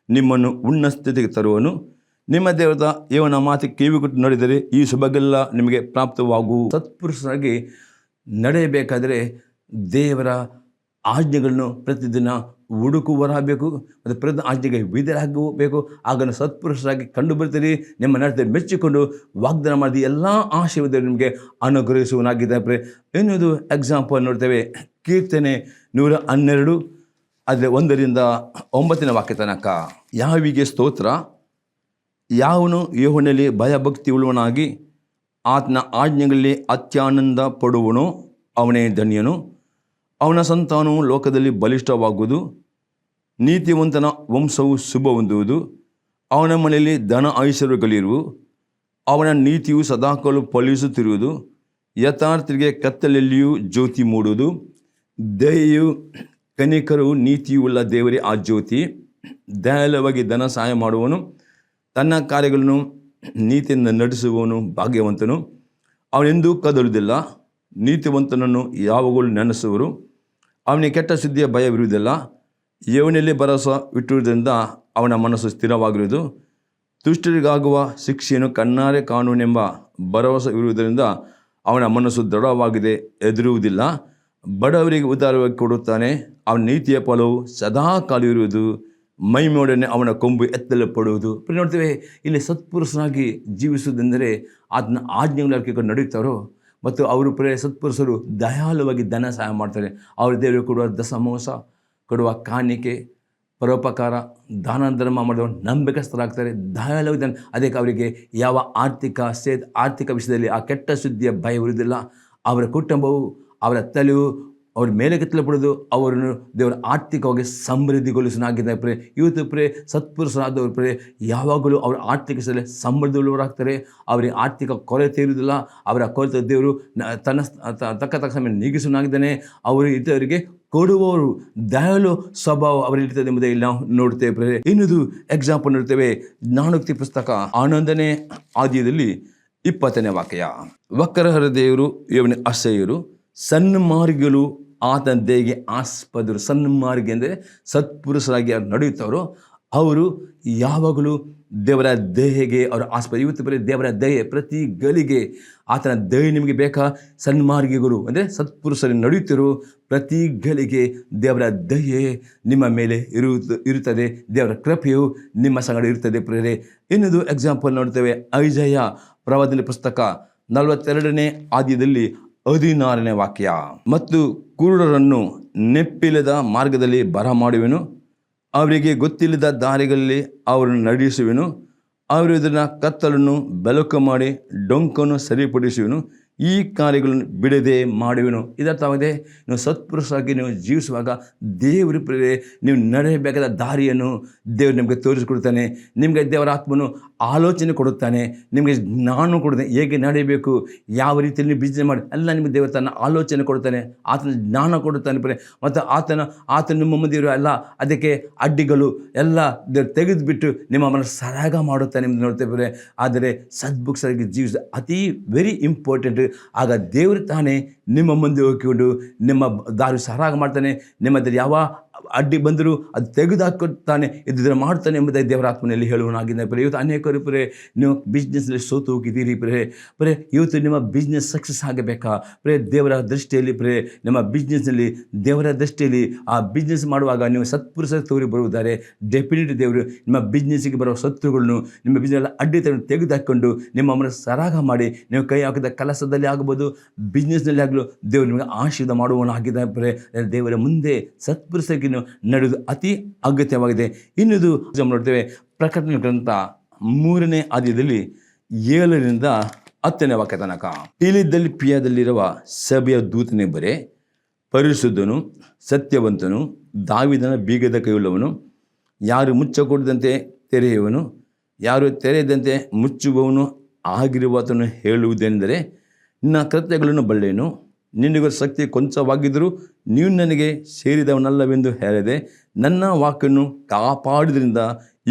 ನಿಮ್ಮನ್ನು ಉನ್ನತ ಸ್ಥಿತಿಗೆ ತರುವನು. ನಿಮ್ಮ ದೇವರಾದ ಯೆಹೋವನ ಮಾತಿಗೆ ಕಿವಿಗೊಟ್ಟು ನಡೆದರೆ ಈ ಶುಭಗೆಲ್ಲ ನಿಮಗೆ ಪ್ರಾಪ್ತವಾಗುವು. ಸತ್ಪುರುಷರಾಗಿ ನಡೆಯಬೇಕಾದರೆ ದೇವರ ಆಜ್ಞೆಗಳನ್ನು ಪ್ರತಿದಿನ ಹುಡುಕುವರಾಗಬೇಕು ಮತ್ತು ಪ್ರತಿ ಆಜ್ಞೆಗೆ ವಿಧೇಯರಾಗಬೇಕು. ಆಗ ಸತ್ಪುರುಷರಾಗಿ ಕಂಡು ಬರ್ತೀರಿ. ನಿಮ್ಮ ನಡತೆ ಮೆಚ್ಚಿಕೊಂಡು ವಾಗ್ದಾನ ಮಾಡಿ ಎಲ್ಲ ಆಶೀರ್ವಾದ ನಿಮಗೆ ಅನುಗ್ರಹಿಸುವನಾಗಿದ್ದಾರೆ. ಇನ್ನೊಂದು ಎಕ್ಸಾಂಪಲ್ ನೋಡ್ತೇವೆ. ಕೀರ್ತನೆ 112 ಆದರೆ 1ರಿಂದ 9ನೇ ವಾಕ್ಯ ತನಕ. ಯೆಹೋವನಿಗೆ ಸ್ತೋತ್ರ, ಯಾವನು ಯೆಹೋವನಲ್ಲಿ ಭಯಭಕ್ತಿ ಉಳ್ಳವನಾಗಿ ಆತನ ಆಜ್ಞೆಗಳಲ್ಲಿ ಅತ್ಯಾನಂದ ಪಡುವನೋ ಅವನೇ ಧನ್ಯನು. ಅವನ ಸಂತಾನವು ಲೋಕದಲ್ಲಿ ಬಲಿಷ್ಠವಾಗುವುದು, ನೀತಿವಂತನ ವಂಶವು ಶುಭ ಹೊಂದುವುದು. ಅವನ ಮನೆಯಲ್ಲಿ ಧನ ಐಶ್ವರ್ಯಗಳಿರುವು, ಅವನ ನೀತಿಯು ಸದಾಕಾಲ ಫಲಿಸುತ್ತಿರುವುದು. ಯಥಾರ್ಥರಿಗೆ ಕತ್ತಲೆಯಲ್ಲಿಯೂ ಜ್ಯೋತಿ ಮೂಡುವುದು. ದಯೆಯು ಕನಿಕರು ನೀತಿಯೂ ಉಳ್ಳ ದೇವರೇ ಆ ಜ್ಯೋತಿ. ದಯಾಳವಾಗಿ ಧನ ಸಹಾಯ ಮಾಡುವನು, ತನ್ನ ಕಾರ್ಯಗಳನ್ನು ನೀತಿಯಿಂದ ನಡೆಸುವವನು ಭಾಗ್ಯವಂತನು. ಅವನೆಂದೂ ಕದಲುವುದಿಲ್ಲ, ನೀತಿವಂತನನ್ನು ಯಾವಾಗಲೂ ನೆನೆಸುವರು. ಅವನಿಗೆ ಕೆಟ್ಟ ಸುದ್ದಿಯ ಭಯವಿರುವುದಿಲ್ಲ. ಯೆಹೋವನಲ್ಲಿ ಭರವಸೆ ಇಟ್ಟುವುದರಿಂದ ಅವನ ಮನಸ್ಸು ಸ್ಥಿರವಾಗಿರುವುದು. ದುಷ್ಟರಿಗಾಗುವ ಶಿಕ್ಷೆಯನ್ನು ಕಣ್ಣಾರೆ ಕಾಣುವನೆಂಬ ಭರವಸೆ ಇರುವುದರಿಂದ ಅವನ ಮನಸ್ಸು ದೃಢವಾಗಿದೆ, ಹೆದರುವುದಿಲ್ಲ. ಬಡವರಿಗೆ ಉದಾರವಾಗಿ ಕೊಡುತ್ತಾನೆ, ಅವನ ನೀತಿಯ ಫಲವು ಸದಾಕಾಲ ಇರುವುದು. ಮಹಿಮೆಯೊಡನೆ ಅವನ ಕೊಂಬು ಎತ್ತಲಪಡುವುದು. ನೋಡ್ತೇವೆ ಇಲ್ಲಿ ಸತ್ಪುರುಷನಾಗಿ ಜೀವಿಸುವುದೆಂದರೆ ಆತನ ಆಜ್ಞೆಗಳನ್ನು ಕೇಳಿಕೊಂಡು ನಡೆಯುತ್ತಾರೋ ಮತ್ತು ಅವರು ಸತ್ಪುರುಷರು ದಯಾಳುವಾಗಿ ಧನ ಸಹಾಯ ಮಾಡ್ತಾರೆ. ಅವ್ರ ದೇವರಿಗೆ ಕೊಡುವ ದಶಮಾಂಶ, ಕೊಡುವ ಕಾಣಿಕೆ, ಪರೋಪಕಾರ, ದಾನ ಧರ್ಮ ಮಾಡುವ ನಂಬಿಕಸ್ಥರಾಗ್ತಾರೆ. ದಯಾಳುವಾಗಿ ಅದಕ್ಕೆ ಅವರಿಗೆ ಯಾವ ಆರ್ಥಿಕ ವಿಷಯದಲ್ಲಿ ಆ ಕೆಟ್ಟ ಸುದ್ದಿಯ ಭಯವಿರುವುದಿಲ್ಲ. ಅವರ ಕುಟುಂಬವು, ಅವರ ತಲೆಯು ಅವ್ರ ಮೇಲೆ ಕೆತ್ತಲಪಡೋದು, ಅವರನ್ನು ದೇವರ ಆರ್ಥಿಕವಾಗಿ ಸಮೃದ್ಧಿಗೊಳಿಸನಾಗಿದ್ದಾರೆ. ಇವತ್ತು ಸತ್ಪುರುಷರಾದವರು ಯಾವಾಗಲೂ ಅವರ ಆರ್ಥಿಕ ಸಮೃದ್ಧಿಯುಳ್ಳವರಾಗ್ತಾರೆ. ಅವರಿಗೆ ಆರ್ಥಿಕ ಕೊರತೆ ಇರುವುದಿಲ್ಲ. ಅವರ ಕೊರತೆ ದೇವರು ತಕ್ಕ ಸಮಯ ನೀಗಿಸನಾಗಿದ್ದಾನೆ. ಅವರು ಇತರರಿಗೆ ಕೊಡುವವರು, ದಯಾಳು ಸ್ವಭಾವ ಅವರಿರ್ತದೆ ಎಂಬುದೇ ಇಲ್ಲಿ ನಾವು ನೋಡ್ತೇವೆ. ಇನ್ನೊಂದು ಎಕ್ಸಾಂಪಲ್ ನೋಡ್ತೇವೆ. ಜ್ಞಾನೋಕ್ತಿ ಪುಸ್ತಕ 11ನೇ ಅಧ್ಯಾಯದಲ್ಲಿ 20ನೇ ವಾಕ್ಯ. ವಕ್ರ ಹೃದಯರು ಇವನ ಅಸಹ್ಯರು, ಸನ್ಮಾರ್ಗಿಗಳು ಆತನ ದಯೆಗೆ ಆಸ್ಪದರು. ಸನ್ಮಾರ್ಗಿ ಅಂದರೆ ಸತ್ಪುರುಷರಾಗಿ ಯಾರು ನಡೆಯುತ್ತಾರೋ ಅವರು ಯಾವಾಗಲೂ ದೇವರ ದಯೆಗೆ ಅವರ ಆಸ್ಪದ. ಇವತ್ತು ದೇವರ ದಯೆ ಪ್ರತಿ ಗಳಿಗೆ ಆತನ ದಯೆ ನಿಮಗೆ ಬೇಕಾ? ಸನ್ಮಾರ್ಗಿಗಳು ಅಂದರೆ ಸತ್ಪುರುಷರು ನಡೆಯುತ್ತಿರೋ ಪ್ರತಿ ಗಳಿಗೆ ದೇವರ ದಯೆ ನಿಮ್ಮ ಮೇಲೆ ಇರುತ್ತದೆ. ದೇವರ ಕೃಪೆಯು ನಿಮ್ಮ ಸಂಗಡ ಇರುತ್ತದೆ. ಪ್ರೇರೆ ಇನ್ನೊಂದು ಎಕ್ಸಾಂಪಲ್ ನೋಡ್ತೇವೆ. ಐಜಯ ಪ್ರವಾದನೆ ಪುಸ್ತಕ 42ನೇ ಅಧ್ಯಾಯದಲ್ಲಿ 16ನೇ ವಾಕ್ಯ. ಮತ್ತು ಕುರುಡರನ್ನು ನೆಪ್ಪಿಲ್ಲದ ಮಾರ್ಗದಲ್ಲಿ ಬರಮಾಡುವೆನು, ಅವರಿಗೆ ಗೊತ್ತಿಲ್ಲದ ದಾರಿಗಳಲ್ಲಿ ಅವರನ್ನು ನಡೆಸುವೆನು. ಅವರು ಇದನ್ನು ಕತ್ತಲನ್ನು ಬೆಳಕು ಮಾಡಿ ಡೊಂಕನ್ನು ಸರಿಪಡಿಸುವೆನು. ಈ ಕಾರ್ಯಗಳನ್ನು ಬಿಡದೆ ಮಾಡುವೆನು. ಇದರ್ಥವಾಗಿದೆ, ನೀವು ಸತ್ಪುರುಷರಾಗಿ ನೀವು ಜೀವಿಸುವಾಗ ದೇವರು ನೀವು ನಡೆಯಬೇಕಾದ ದಾರಿಯನ್ನು ದೇವರು ನಿಮಗೆ ತೋರಿಸಿಕೊಡ್ತಾನೆ. ನಿಮಗೆ ದೇವರ ಆತ್ಮನು ಆಲೋಚನೆ ಕೊಡುತ್ತಾನೆ, ನಿಮಗೆ ಜ್ಞಾನ ಕೊಡುತ್ತಾನೆ. ಹೇಗೆ ನಡೆಯಬೇಕು, ಯಾವ ರೀತಿಯಲ್ಲಿ ನೀವು ಬಿಸ್ನೆಸ್ ಮಾಡಿ ಎಲ್ಲ ನಿಮಗೆ ದೇವರು ತನ್ನ ಆಲೋಚನೆ ಕೊಡುತ್ತಾನೆ, ಆತನ ಜ್ಞಾನ ಕೊಡುತ್ತಾನೆ. ಮತ್ತು ಆತನ ನಿಮ್ಮ ಮುಂದೆ ಇರುವ ಎಲ್ಲ ಅದಕ್ಕೆ ಅಡ್ಡಿಗಳು ಎಲ್ಲ ದೇವರು ತೆಗೆದುಬಿಟ್ಟು ನಿಮ್ಮ ಮನಸ್ಸು ಸರಾಗ ಮಾಡುತ್ತಾನೆ ಎಂದು ನೋಡ್ತೇವೆ. ಆದರೆ ಸದ್ಭುಕ್ಸರಾಗಿ ಜೀವಿಸ ಅತಿ ವೆರಿ ಇಂಪಾರ್ಟೆಂಟ್. ಆಗ ದೇವರು ತಾನೇ ನಿಮ್ಮ ಮುಂದೆ ಹೋಗಿಕೊಂಡು ನಿಮ್ಮ ದಾರಿ ಸರಾಗ ಮಾಡ್ತಾನೆ. ನಿಮ್ಮದಲ್ಲಿ ಯಾವ ಅಡ್ಡಿ ಬಂದರೂ ಅದು ತೆಗೆದುಹಾಕುತ್ತಾನೆ, ಇದನ್ನು ಮಾಡ್ತಾನೆ ಎಂಬುದಾಗಿ ದೇವರ ಆತ್ಮನಲ್ಲಿ ಹೇಳುವನಾಗಿದ್ದಾನೆ. ಇವತ್ತು ಅನೇಕರು ನೀವು ಬಿಸ್ನೆಸ್ನಲ್ಲಿ ಸೋತು ಹೋಗಿದ್ದೀರಿ. ಇವತ್ತು ನಿಮ್ಮ ಬಿಸ್ನೆಸ್ ಸಕ್ಸಸ್ ಆಗಬೇಕಾ? ದೇವರ ದೃಷ್ಟಿಯಲ್ಲಿ ನಿಮ್ಮ ಬಿಸ್ನೆಸ್ನಲ್ಲಿ ದೇವರ ದೃಷ್ಟಿಯಲ್ಲಿ ಆ ಬಿಸ್ನೆಸ್ ಮಾಡುವಾಗ ನೀವು ಸತ್ಪುರುಷ ತೋರಿ ಬರುವುದಾರೆ ಡೆಫಿನೆಟ್ ದೇವರು ನಿಮ್ಮ ಬಿಸ್ನೆಸ್ಸಿಗೆ ಬರುವ ಶತ್ರುಗಳನ್ನು ನಿಮ್ಮ ಬಿಸ್ನೆಸ್ ಅಡ್ಡಿತಗಳನ್ನು ತೆಗೆದುಹಾಕೊಂಡು ನಿಮ್ಮ ಮನಸ್ಸು ಸರಾಗ ಮಾಡಿ ನೀವು ಕೈ ಹಾಕಿದ ಕೆಲಸದಲ್ಲಿ ಆಗ್ಬೋದು, ಬಿಸ್ನೆಸ್ನಲ್ಲಿ ಆಗಲು ದೇವರು ನಿಮಗೆ ಆಶೀರ್ವಾದ ಮಾಡುವನಾಗಿದ್ದಾರೆ. ದೇವರ ಮುಂದೆ ಸತ್ಪುರುಷಕ್ಕೆ ನಡೆಯುವುದು ಅತಿ ಅಗತ್ಯವಾಗಿದೆ. ಇನ್ನೊಂದು ನೋಡ್ತೇವೆ. ಪ್ರಕಟಣೆ ಗ್ರಂಥ 3ನೇ ಅಧ್ಯಾಯದಲ್ಲಿ 7ರಿಂದ 10ನೇ ವಾಕ್ಯ ತನಕ. ಫಿಲದೆಲ್ಫಿಯದಲ್ಲಿರುವ ಸಭೆಯ ದೂತನೇ ಬರೆ, ಪರಿಶುದ್ಧನು, ಸತ್ಯವಂತನು, ದಾವೀದನ ಬೀಗದ ಕೈಯುಳ್ಳವನು, ಯಾರು ಮುಚ್ಚಕೊಡದಂತೆ ತೆರೆಯುವನು, ಯಾರು ತೆರೆಯದಂತೆ ಮುಚ್ಚುವವನು ಆಗಿರುವಾತನು ಹೇಳುವುದೆಂದರೆ, ನಿನ್ನ ಕೃತ್ಯಗಳನ್ನು ಬಲ್ಲೆನು, ನಿನಗೂ ಶಕ್ತಿ ಕೊಂಚವಾಗಿದ್ದರೂ ನೀವು ನನಗೆ ಸೇರಿದವನಲ್ಲವೆಂದು ಹೇಳಿದೆ. ನನ್ನ ವಾಕನ್ನು ಕಾಪಾಡುವುದರಿಂದ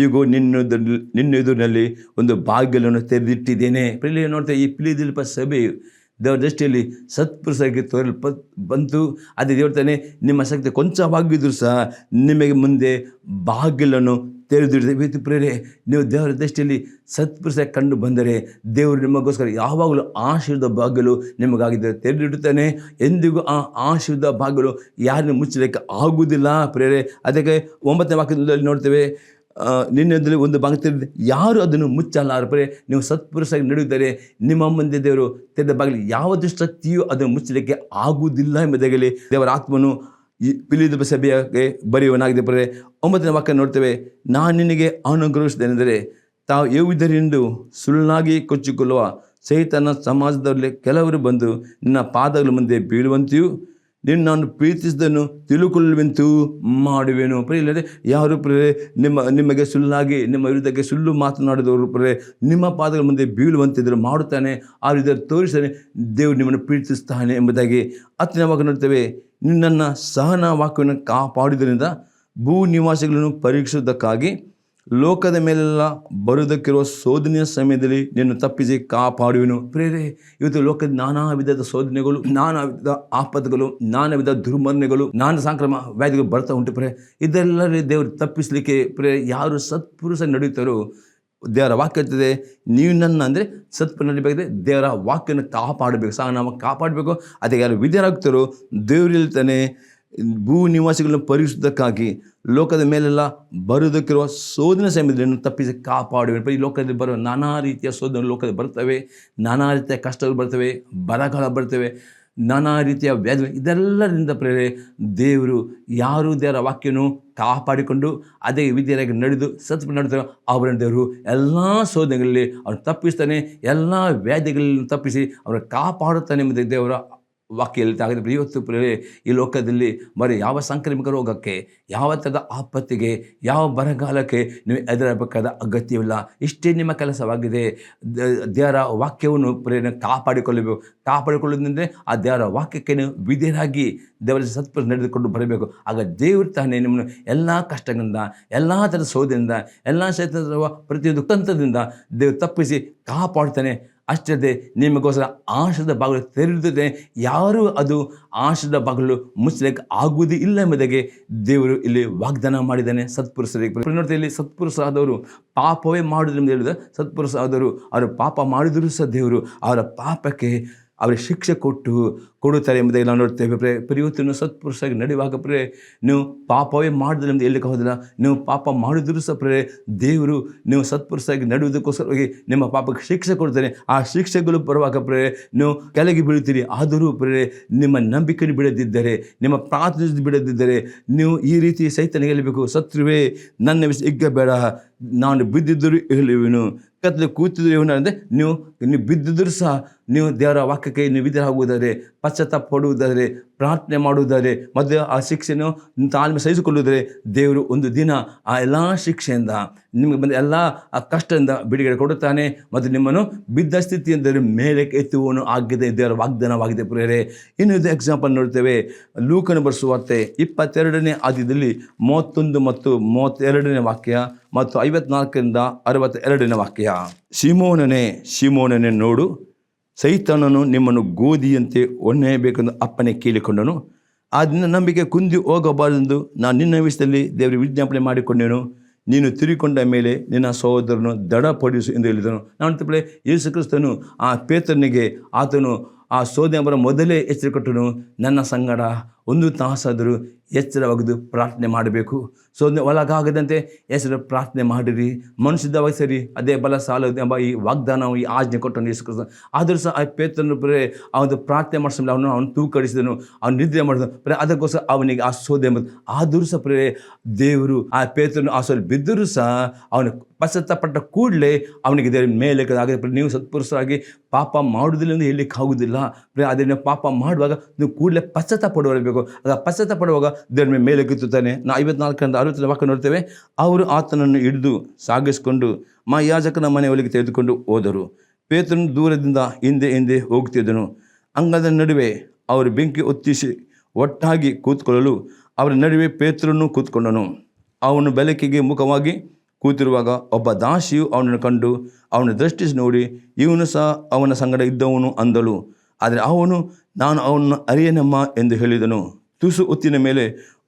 ಈಗೋ ನಿನ್ನ ಎದುರಿನಲ್ಲಿ ಒಂದು ಬಾಗಿಲನ್ನು ತೆರೆದಿಟ್ಟಿದ್ದೇನೆ. ನೋಡ್ತೇವೆ, ಈ ಫಿಲದೆಲ್ಫಿಯ ಸಭೆಯು ದೇವರ ದೃಷ್ಟಿಯಲ್ಲಿ ಸತ್ಪುರುಷರಿಗೆ ಬಂತು. ಅದೇ ದೇವರ್ತಾನೆ ನಿಮ್ಮ ಶಕ್ತಿ ಕೊಂಚವಾಗಿದ್ದರೂ ಸಹ ನಿಮಗೆ ಮುಂದೆ ಬಾಗಿಲನ್ನು ತೆರೆದಿಡ್ತೇವೆ. ನೀವು ದೇವರ ದೃಷ್ಟಿಯಲ್ಲಿ ಸತ್ಪುರುಷ ಕಂಡು ಬಂದರೆ ದೇವರು ನಿಮಗೋಸ್ಕರ ಯಾವಾಗಲೂ ಆಶೀರ್ವಾದ ಬಾಗಿಲು ನಿಮಗಾಗಿದ್ದರೆ ತೆರೆದಿಡುತ್ತಾನೆ. ಎಂದಿಗೂ ಆ ಆಶೀರ್ವಾದ ಬಾಗಿಲು ಯಾರನ್ನು ಮುಚ್ಚಲಿಕ್ಕೆ ಆಗುವುದಿಲ್ಲ. ಅದಕ್ಕೆ 9ನೇ ವಾಕ್ಯದಲ್ಲಿ ನೋಡ್ತೇವೆ, ನಿನ್ನೆದಲ್ಲಿ ಒಂದು ಭಾಗ ತೆರೆದಿದೆ, ಯಾರು ಅದನ್ನು ಮುಚ್ಚಲಾರ. ನೀವು ಸತ್ಪುರುಷಾಗಿ ನಡೆಯುತ್ತಾರೆ, ನಿಮ್ಮ ಮುಂದೆ ದೇವರು ತೆರೆದ ಬಾಗಿಲು ಯಾವ ದುಷ್ಟಶಕ್ತಿಯೂ ಅದನ್ನು ಮುಚ್ಚಲಿಕ್ಕೆ ಆಗುವುದಿಲ್ಲ ಎಂಬುದಾಗಲಿ ದೇವರ ಆತ್ಮನು ಈ ಫಿಲದೆಲ್ಫಿಯ ಸಭೆಗೆ ಬರೆಯುವನಾಗಿದೆ. 9ನೇ ವಾಕ್ಯ ನೋಡ್ತೇವೆ, ನಾನು ನಿನಗೆ ಅನುಗ್ರಹಿಸಿದೆನೆಂದರೆ ತಾವು ಯೆಹೂದ್ಯರೆಂದು ಸುಳ್ಳಾಗಿ ಕೊಚ್ಚಿಕೊಳ್ಳುವ ಸೈತನ ಸಮಾಜದಲ್ಲಿ ಕೆಲವರು ಬಂದು ನಿನ್ನ ಪಾದಗಳ ಮುಂದೆ ಬೀಳುವಂತೆಯೂ ನಾನು ಪ್ರೀತಿಸಿದನ್ನು ತಿಳುಕೊಳ್ಳುವಂತೂ ಮಾಡುವೆನು. ಇಲ್ಲದೆ ಯಾರು ನಿಮಗೆ ಸುಳ್ಳಾಗಿ ನಿಮ್ಮ ವಿರುದ್ಧಕ್ಕೆ ಸುಳ್ಳು ಮಾತನಾಡಿದವರು ನಿಮ್ಮ ಪಾದಗಳ ಮುಂದೆ ಬೀಳುವಂತಿದ್ರು ಮಾಡುತ್ತಾನೆ, ಆ ರೀತಿ ತೋರಿಸ್ತಾನೆ ದೇವರು ನಿಮ್ಮನ್ನು ಪ್ರೀತಿಸ್ತಾನೆ ಎಂಬುದಾಗಿ. ಹತ್ತನೇವಾಗ ನೋಡ್ತೇವೆ, ನಿನ್ನನ್ನು ಸಹನ ವಾಕ್ಯವನ್ನು ಕಾಪಾಡುವುದರಿಂದ ಭೂ ನಿವಾಸಿಗಳನ್ನು ಪರೀಕ್ಷಿಸುವುದಕ್ಕಾಗಿ ಲೋಕದ ಮೇಲೆಲ್ಲ ಬರುವುದಕ್ಕಿರುವ ಶೋಧನೆಯ ಸಮಯದಲ್ಲಿ ನಿನ್ನ ತಪ್ಪಿಸಿ ಕಾಪಾಡುವೆನು. ಇವತ್ತು ಲೋಕದ ನಾನಾ ವಿಧದ ಶೋಧನೆಗಳು, ನಾನಾ ವಿಧದ ಆಪತ್ತುಗಳು, ನಾನಾ ವಿಧದ ದುರ್ಮರಣಗಳು, ನಾನಾ ಸಾಂಕ್ರಾಮ ವ್ಯಾಧಿಗಳು ಬರ್ತಾ ಉಂಟು. ಇದೆಲ್ಲರಲ್ಲಿ ದೇವರು ತಪ್ಪಿಸಲಿಕ್ಕೆ ಯಾರು ಸತ್ಪುರುಷ ನಡೆಯುತ್ತಾರೋ ದೇವರ ವಾಕ್ಯ ಇರ್ತದೆ, ನೀವು ನನ್ನ ಅಂದರೆ ಸತ್ಪುರುಷ ನಡಿಬೇಕಾದ್ರೆ ದೇವರ ವಾಕ್ಯನ ಕಾಪಾಡಬೇಕು, ಸಹ ನಾವು ಕಾಪಾಡಬೇಕು. ಅದಕ್ಕೆ ಯಾರು ವಿದ್ಯಾರಾಗ್ತಾರೋ ದೇವರು ಹೇಳ್ತಾನೆ, ಭೂ ನಿವಾಸಿಗಳನ್ನು ಪರೀಕ್ಷಿಸುವುದಕ್ಕಾಗಿ ಲೋಕದ ಮೇಲೆಲ್ಲ ಬರುವುದಕ್ಕಿರುವ ಶೋಧನೆ ಸಮಯದಲ್ಲಿ ತಪ್ಪಿಸಿ ಕಾಪಾಡುವೆ. ಈ ಲೋಕದಲ್ಲಿ ಬರುವ ನಾನಾ ರೀತಿಯ ಶೋಧನೆ ಲೋಕದಲ್ಲಿ ಬರ್ತವೆ, ನಾನಾ ರೀತಿಯ ಕಷ್ಟಗಳು ಬರ್ತವೆ, ಬರಗಾಲ ಬರ್ತವೆ, ನಾನಾ ರೀತಿಯ ವ್ಯಾಧಿ. ಇದೆಲ್ಲರಿಂದ ದೇವರು ಯಾರು ದೇವರ ವಾಕ್ಯನು ಕಾಪಾಡಿಕೊಂಡು ಅದೇ ವಿದ್ಯೆಯಾಗಿ ನಡೆದು ಸತ್ಪುರುಷ ನಡೆತಾರೋ ಅವರನ್ನು ದೇವರು ಎಲ್ಲ ಶೋಧನೆಗಳಲ್ಲಿ ಅವ್ರು ತಪ್ಪಿಸ್ತಾನೆ, ಎಲ್ಲ ವ್ಯಾಧಿಗಳಲ್ಲಿ ತಪ್ಪಿಸಿ ಅವರ ಕಾಪಾಡುತ್ತಾನೆ ಎಂಬುದು ದೇವರ ವಾಕ್ಯ ಹೇಳ್ತಾಗಿದೆ. ಇವತ್ತು ಈ ಲೋಕದಲ್ಲಿ ಬರೀ ಯಾವ ಸಾಂಕ್ರಾಮಿಕ ರೋಗಕ್ಕೆ, ಯಾವ ಥರದ ಆಪತ್ತಿಗೆ, ಯಾವ ಬರಗಾಲಕ್ಕೆ ನೀವು ಎದುರಬೇಕಾದ ಅಗತ್ಯವಿಲ್ಲ. ಇಷ್ಟೇ ನಿಮ್ಮ ಕೆಲಸವಾಗಿದೆ. ದೇವರ ವಾಕ್ಯವನ್ನು ಕಾಪಾಡಿಕೊಳ್ಳಬೇಕು. ಕಾಪಾಡಿಕೊಳ್ಳೋದಂದರೆ ಆ ದೇವರ ವಾಕ್ಯಕ್ಕೆ ನೀವು ವಿಧೇಯರಾಗಿ ದೇವರ ಸತ್ಪುರುಷ ನಡೆದುಕೊಂಡು ಬರಬೇಕು. ಆಗ ದೇವರು ತಾನೇ ನಿಮ್ಮನ್ನು ಎಲ್ಲ ಕಷ್ಟಗಳಿಂದ, ಎಲ್ಲ ಥರದ ಶೋಧನೆಯಿಂದ, ಎಲ್ಲ ಶೈತಾನದ ಪ್ರತಿಯೊಂದು ತಂತ್ರದಿಂದ ದೇವರು ತಪ್ಪಿಸಿ ಕಾಪಾಡ್ತಾನೆ. ಅಷ್ಟೇ ನಿಮಗೋಸ್ಕರ ಆಶದ ಬಾಗಿಲು ತೆರೆದಿದೆ, ಯಾರೂ ಅದು ಆಶದ ಬಾಗಿಲು ಮುಚ್ಚಲಿಕ್ಕೆ ಆಗುವುದೇ ಇಲ್ಲ ಎಂಬುದಾಗಿ ದೇವರು ಇಲ್ಲಿ ವಾಗ್ದಾನ ಮಾಡಿದ್ದಾನೆ ಸತ್ಪುರುಷರಿಗೆ. ನೋಡ್ತಾ ಸತ್ಪುರುಷರಾದವರು ಪಾಪವೇ ಮಾಡುವುದು ಎಂದು ಹೇಳಿದ ಸತ್ಪುರುಷರಾದವರು ಅವರು ಪಾಪ ಮಾಡಿದರೂ ಸಹ ದೇವರು ಅವರ ಪಾಪಕ್ಕೆ ಅವರಿಗೆ ಶಿಕ್ಷೆ ಕೊಡುತ್ತಾರೆ ಎಂಬುದಾಗಿ ನಾವು ನೋಡ್ತೇವೆ. ಇವತ್ತು ಸತ್ಪುರುಷರಾಗಿ ನಡೆಯುವಾಗ ನೀವು ಪಾಪವೇ ಮಾಡಿದ್ರೆ ಎಂದು ಹೇಳಲಿಕ್ಕೆ ಹೋದಿಲ್ಲ. ನೀವು ಪಾಪ ಮಾಡಿದರೂ ಸಹ ದೇವರು ನೀವು ಸತ್ಪುರುಷರಾಗಿ ನಡೆಯುವುದಕ್ಕೋಸ್ಕರವಾಗಿ ನಿಮ್ಮ ಪಾಪಕ್ಕೆ ಶಿಕ್ಷೆ ಕೊಡ್ತಾರೆ. ಆ ಶಿಕ್ಷೆಗಳು ಬರುವಾಗ ನೀವು ಕೆಳಗೆ ಬೀಳುತ್ತೀರಿ. ಆದರೂ ನಿಮ್ಮ ನಂಬಿಕೆಯನ್ನು ಬಿಡದಿದ್ದರೆ, ನಿಮ್ಮ ಪ್ರಾರ್ಥನೆ ಬಿಡದಿದ್ದರೆ ನೀವು ಈ ರೀತಿ ಸೈತನಿಗೆ ಹೇಳಬೇಕು, ಶತ್ರುವೇ ನನ್ನ ವಿಷಯ ಬೇಡ, ನಾನು ಬಿದ್ದಿದ್ದರೂ ಹೇಳುವೆನು, ಕತ್ತಲೆ ಕೂತಿದ್ರು ಇವನು ಅಂದರೆ ನೀವು ಬಿದ್ದಿದ್ದರೂ ಸಹ ನೀವು ದೇವರ ವಾಕ್ಯಕ್ಕೆ ನೀವು ವಿಧೇಯರಾಗುವುದಾದರೆ, ಪಶ್ಚಾತ್ತಾಪ ಪಡುವುದಾದರೆ, ಪ್ರಾರ್ಥನೆ ಮಾಡುವುದಾದರೆ, ಮತ್ತು ಆ ಶಿಕ್ಷೆಯನ್ನು ತಾಳ್ಮೆ ಸಹಿಸಿಕೊಳ್ಳುವುದಾದರೆ ದೇವರು ಒಂದು ದಿನ ಆ ಎಲ್ಲ ಶಿಕ್ಷೆಯಿಂದ ನಿಮಗೆ ಬಂದ ಎಲ್ಲ ಆ ಕಷ್ಟದಿಂದ ಬಿಡುಗಡೆ ಕೊಡುತ್ತಾನೆ ಮತ್ತು ನಿಮ್ಮನ್ನು ಬಿದ್ದ ಸ್ಥಿತಿಯಿಂದ ಮೇಲೆ ಎತ್ತುವನು ಆಗಿದೆ ದೇವರ ವಾಗ್ದಾನವಾಗಿದೆ. ಪ್ರಿಯರೇ, ಇನ್ನೊಂದು ಎಕ್ಸಾಂಪಲ್ ನೋಡ್ತೇವೆ. ಲೂಕನ ಬರೆಸುವಾರ್ತೆ 22ನೇ ಅಧ್ಯಾಯದಲ್ಲಿ 31 ಮತ್ತು 32ನೇ ವಾಕ್ಯ ಮತ್ತು 54ರಿಂದ 62ನೇ ವಾಕ್ಯ. ಶಿಮೋನನೇ ನೋಡು, ಸೈತಾನನು ನಿಮ್ಮನ್ನು ಗೋಧಿಯಂತೆ ಒಣ್ಣೆಯಬೇಕೆಂದು ಅಪ್ಪನೆ ಕೇಳಿಕೊಂಡನು. ಆ ನಿನ್ನ ನಂಬಿಕೆ ಕುಂದಿ ಹೋಗಬಾರದೆಂದು ನಾನು ನಿನ್ನ ವಿಷಯದಲ್ಲಿ ದೇವರಿಗೆ ವಿಜ್ಞಾಪನೆ ಮಾಡಿಕೊಂಡೆನು. ನೀನು ತಿರುಗಿಕೊಂಡ ಮೇಲೆ ನಿನ್ನ ಸಹೋದರನು ದೃಢಪಡಿಸು ಎಂದು ಹೇಳಿದನು. ನಾನು ಯೇಸು ಕ್ರಿಸ್ತನು ಆ ಪೇತ್ರನಿಗೆ ಆತನು ಆ ಶೋಧನೆ ಬರೋ ಮೊದಲೇ ಎಚ್ಚರ ಕೊಟ್ಟನು, ನನ್ನ ಸಂಗಡ 1 ತಾಸಾದರೂ ಎಚ್ಚರವಾಗದು ಪ್ರಾರ್ಥನೆ ಮಾಡಬೇಕು. ಶೋಧನೆ ಒಳಗಾಗದಂತೆ ಹೆಸರು ಪ್ರಾರ್ಥನೆ ಮಾಡಿರಿ, ಮನುಷ್ಯದವಾಗಿ ಸರಿ ಅದೇ ಬಲ ಸಾಲದು ಎಂಬ ಈ ವಾಗ್ದಾನ ಈ ಆಜ್ಞೆ ಕೊಟ್ಟನು ಯೇಸು ಕ್ರಿಸ್ತ. ಆದರೂ ಸಹ ಆ ಪೇತ್ರನು ಅವನು ಪ್ರಾರ್ಥನೆ ಮಾಡಿಸಿದ, ಅವನು ತೂಕಡಿಸಿದನು, ಅವನು ನಿದ್ರೆ ಮಾಡಿದನು. ಅದಕ್ಕೋಸ್ಕರ ಅವನಿಗೆ ಆ ಶೋಧನೆ ಎಂಬುದು. ಆದರೂ ಸಹ ದೇವರು ಆ ಪೇತ್ರನು ಆ ಸೋಲು ಬಿದ್ದರೂ ಸಹ ಅವನು ಪಶ್ಚಾತ್ತಾಪಟ್ಟ ಕೂಡಲೇ ಅವನಿಗೆ ದೇವರ ಮೇಲೆ ಆಗಿದೆ. ನೀವು ಸತ್ಪುರುಷರಾಗಿ ಪಾಪ ಮಾಡುವುದಿಲ್ಲ ಎಂದು ಹೇಳಲಿಕ್ಕೆ ಆಗುವುದಿಲ್ಲ. ಅದನ್ನು ಪಾಪ ಮಾಡುವಾಗ ನೀವು ಕೂಡಲೇ ಪಶ್ಚಾತ್ತಾಪ ಪಡುವಬೇಕು. ಆಗ ಪಶ್ಚಾತ್ತಾಪ ಪಡುವಾಗ ದೇವರ ಮೇಲೆ ಕಿತ್ತುತ್ತಾನೆ. 54ರಿಂದ 60 ವಾಕ್ಯ ನೋಡ್ತೇವೆ. ಅವರು ಆತನನ್ನು ಹಿಡಿದು ಸಾಗಿಸಿಕೊಂಡು ಯಾಜಕನ ಮನೆ ಒಳಗೆ ತೆಗೆದುಕೊಂಡು ಹೋದರು. ಪೇತ್ರನು ದೂರದಿಂದ ಹಿಂದೆ ಹೋಗುತ್ತಿದ್ದನು. ಅಂಗದ ನಡುವೆ ಅವರು ಬೆಂಕಿ ಹೊತ್ತಿಸಿ ಒಟ್ಟಾಗಿ ಕೂತ್ಕೊಳ್ಳಲು ಅವರ ನಡುವೆ ಪೇತ್ರನು ಕೂತ್ಕೊಂಡನು. ಅವನು ಬೆಳಕಿಗೆ ಮುಖವಾಗಿ ಕೂತಿರುವಾಗ ಒಬ್ಬ ದಾಸಿಯು ಅವನನ್ನು ಕಂಡು ಅವನ ದೃಷ್ಟಿಸಿ ನೋಡಿ, ಇವನು ಸಹ ಅವನ ಸಂಗಡ ಇದ್ದವನು ಅಂದಳು. ಆದರೆ ಅವನು, ನಾನು ಅವನನ್ನು ಅರಿಯನಮ್ಮ ಎಂದು ಹೇಳಿದನು. ತುಸು ಹೊತ್ತಿನ ಮೇಲೆ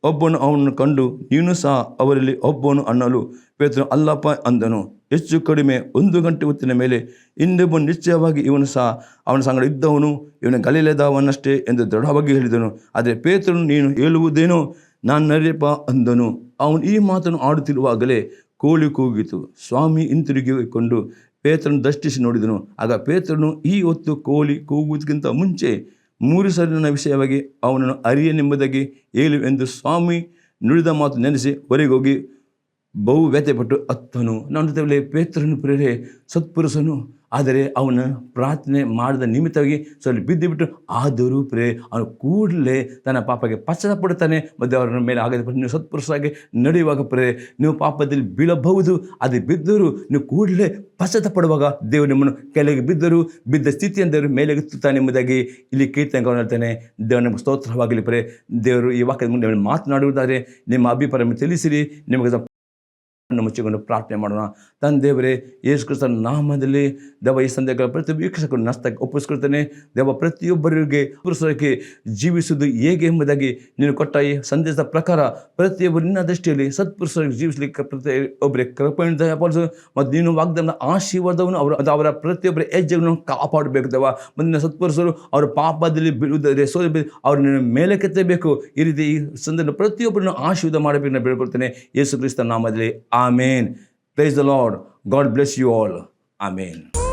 ಒಬ್ಬನು ಅವನನ್ನು ಕಂಡು, ನೀನು ಸಹ ಅವರಲ್ಲಿ ಒಬ್ಬನು ಅನ್ನಲು ಪೇತ್ರನು ಅಲ್ಲಪ್ಪ ಅಂದನು. ಹೆಚ್ಚು ಕಡಿಮೆ 1 ಗಂಟೆ ಹೊತ್ತಿನ ಮೇಲೆ ಇನ್ನೊಬ್ಬನು ನಿಶ್ಚಯವಾಗಿ ಇವನು ಸಹ ಅವನ ಸಂಗಡ ಇದ್ದವನು, ಇವನು ಗಲಿಲಾಯದವನಷ್ಟೇ ಎಂದು ದೃಢವಾಗಿ ಹೇಳಿದನು. ಆದರೆ ಪೇತ್ರನು, ನೀನು ಹೇಳುವುದೇನೋ ನಾನು ನರಿಯಪ್ಪ ಅಂದನು. ಅವನು ಈ ಮಾತನ್ನು ಆಡುತ್ತಿರುವಾಗಲೇ ಕೋಳಿ ಕೂಗಿತು. ಸ್ವಾಮಿ ಹಿಂತಿರುಗಿಕೊಂಡು ಪೇತ್ರನು ದೃಷ್ಟಿಸಿ ನೋಡಿದನು. ಆಗ ಪೇತ್ರನು ಈ ಹೊತ್ತು ಕೋಳಿ ಕೂಗುವುದಕ್ಕಿಂತ ಮುಂಚೆ 3 ಸರಿ ನನ್ನ ವಿಷಯವಾಗಿ ಅವನನ್ನು ಅರಿಯನೆಂಬುದಾಗಿ ಹೇಳು ಎಂದು ಸ್ವಾಮಿ ನುಡಿದ ಮಾತು ನೆನೆಸಿ ಹೊರಗೆ ಹೋಗಿ ಬಹು ವ್ಯಥೆಪಟ್ಟು ಅತ್ತನು. ನನ್ನ ಜೊತೆಯಲ್ಲಿ ಪೇತ್ರನು ಪ್ರೇರೆ ಸತ್ಪುರುಷನು, ಆದರೆ ಅವನ ಪ್ರಾರ್ಥನೆ ಮಾಡಿದ ನಿಮಿತ್ತವಾಗಿ ಸ್ವಲ್ಪ ಬಿದ್ದು ಬಿಟ್ಟು, ಆದರೂ ಅವನು ಕೂಡಲೇ ತನ್ನ ಪಾಪಕ್ಕೆ ಪಶ್ಚಾತ್ತಾಪಡುತ್ತಾನೆ ಮತ್ತು ಅವರ ಮೇಲೆ ಆಗದೆ ನೀವು ಸತ್ಪುರುಷರಾಗಿ ನಡೆಯುವಾಗ ನೀವು ಪಾಪದಲ್ಲಿ ಬೀಳಬಹುದು. ಅದು ಬಿದ್ದರೂ ನೀವು ಕೂಡಲೇ ಪಶ್ಚಾತ್ತಾಪಡುವಾಗ ದೇವರು ನಿಮ್ಮನ್ನು ಕೆಳಗೆ ಬಿದ್ದ ಸ್ಥಿತಿಯಿಂದ ಮೇಲೆ ಎತ್ತುತ್ತಾನೆ ಎಂಬುದಾಗಿ ಇಲ್ಲಿ ಕೀರ್ತನೆಗಳನ್ನು ಹೇಳ್ತಾನೆ. ದೇವರು ನಮಗೆ ಸ್ತೋತ್ರವಾಗಲಿ. ದೇವರು ಈ ವಾಕ್ಯದ ಮುಂದೆ ಮಾತನಾಡುವುದಾದರೆ ನಿಮ್ಮ ಅಭಿಪ್ರಾಯ ತಿಳಿಸಿರಿ. ನಿಮಗೆ ಮುಚ್ಚಿಕೊಂಡು ಪ್ರಾರ್ಥನೆ ಮಾಡೋಣ. ತಂದೆಯವರೇ, ಯೇಸು ಕ್ರಿಸ್ತನ ನಾಮದಲ್ಲಿ ದೇವ ಈ ಸಂದೇಹಗಳ ಪ್ರತಿ ವೀಕ್ಷಕರು ನಷ್ಟಕ್ಕೆ ಒಪ್ಪಿಸ್ಕೊಳ್ತೇನೆ. ದೇವ ಪ್ರತಿಯೊಬ್ಬರಿಗೆ ಪುರುಷರಿಗೆ ಜೀವಿಸುವುದು ಹೇಗೆ ಎಂಬುದಾಗಿ ನೀನು ಕೊಟ್ಟ ಈ ಸಂದೇಶದ ಪ್ರಕಾರ ಪ್ರತಿಯೊಬ್ಬರು ನಿನ್ನ ದೃಷ್ಟಿಯಲ್ಲಿ ಸತ್ಪುರುಷರಿಗೆ ಜೀವಿಸಲಿಕ್ಕೆ ಪ್ರತಿಯೊಬ್ಬರಿಗೆ ಕೃಪೆಯನ್ನು ದಯಪಾಲಿಸು. ಮತ್ತು ನೀನು ವಾಗ್ದಾನ ಆಶೀರ್ವಾದವನ್ನು ಅವರ ಪ್ರತಿಯೊಬ್ಬರ ಹೆಜ್ಜೆಗಳನ್ನು ಕಾಪಾಡಬೇಕು. ದೇವ ಮುಂದಿನ ಸತ್ಪುರುಷರು ಅವರ ಪಾಪದಲ್ಲಿ ಬೀಳುವುದಾದರೆ ಅವ್ರನ್ನ ಮೇಲೆ ಕೆತ್ತಬೇಕು. ಈ ರೀತಿ ಈ ಸಂದರ್ಭ ಪ್ರತಿಯೊಬ್ಬರನ್ನು ಆಶೀರ್ವಾದ ಮಾಡಬೇಕು ನಾನು ಬೇಡ್ಕೊಳ್ತೇನೆ ಯೇಸು ಕ್ರಿಸ್ತನ ನಾಮದಲ್ಲಿ. Amen. Praise the Lord. God bless you all. Amen.